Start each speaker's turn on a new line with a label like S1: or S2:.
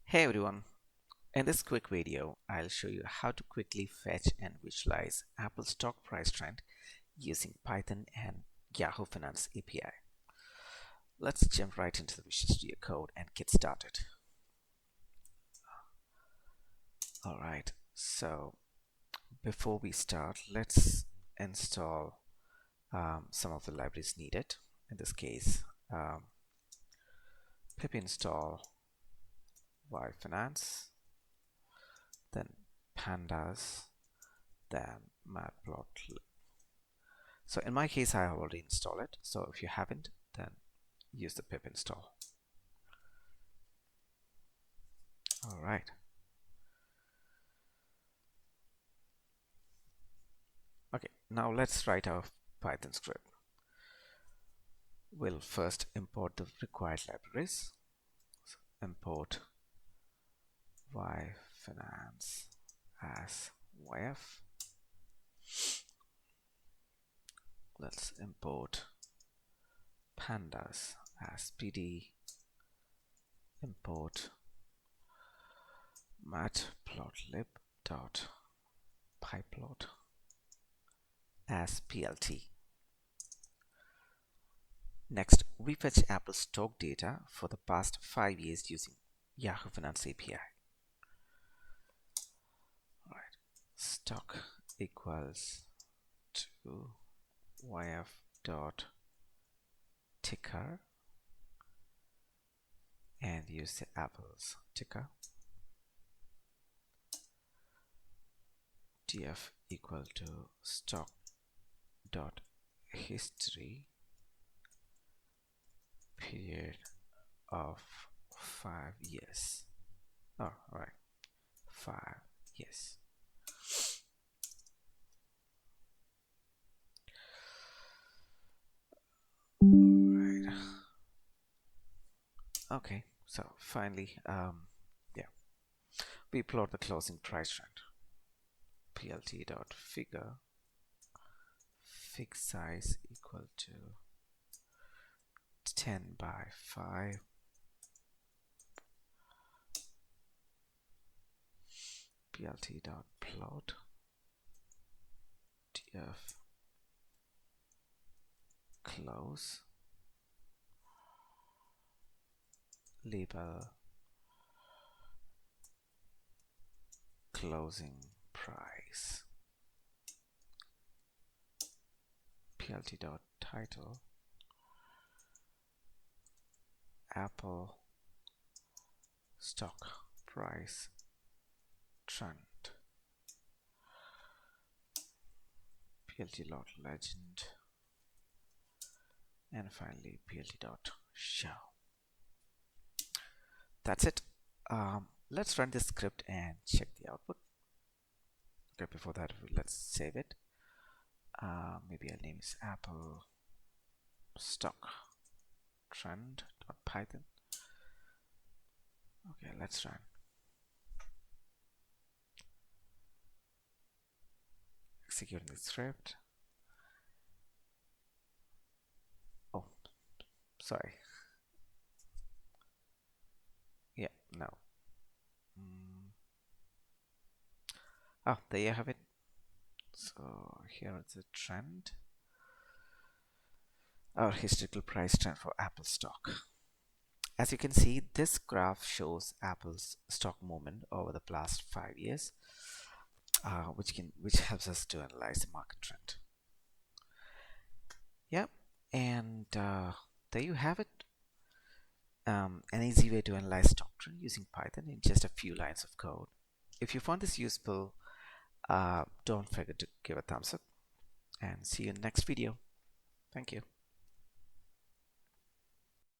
S1: Hey everyone, in this quick video I'll show you how to quickly fetch and visualize Apple stock price trend using Python and Yahoo Finance API. Let's jump right into the Visual Studio Code and get started. Alright, so before we start, let's install some of the libraries needed. In this case, pip install yfinance, then pandas, then Matplotlib. So in my case, I have already installed it. So if you haven't, then use the pip install. All right. Okay, now let's write our Python script. We'll first import the required libraries. So import yfinance as yf. Let's import pandas as pd. Import matplotlib.pyplot as plt. Next, we fetch Apple stock data for the past 5 years using Yahoo Finance API. Alright, stock equals to yf.ticker and use the Apple's ticker. df equal to stock.history period of 5 years. Oh, right, 5 years. Right. Okay, so finally, we plot the closing price trend. plt.figure fig size equal to 10 by 5. plt.plot df close label closing price. plt.title Apple stock price trend. plt.legend and finally plt.show. That's it. Let's run this script and check the output. Okay, before that, let's save it. Maybe our name is Apple stock trend.python. Okay, let's run. Executing the script. Oh, sorry. Yeah, no. Oh, there you have it. So here is the trend. Our historical price trend for Apple stock. As you can see, this graph shows Apple's stock movement over the past 5 years, which helps us to analyze the market trend. Yeah, and there you have it. An easy way to analyze stock trend using Python in just a few lines of code. If you found this useful, don't forget to give a thumbs up and see you in the next video. Thank you.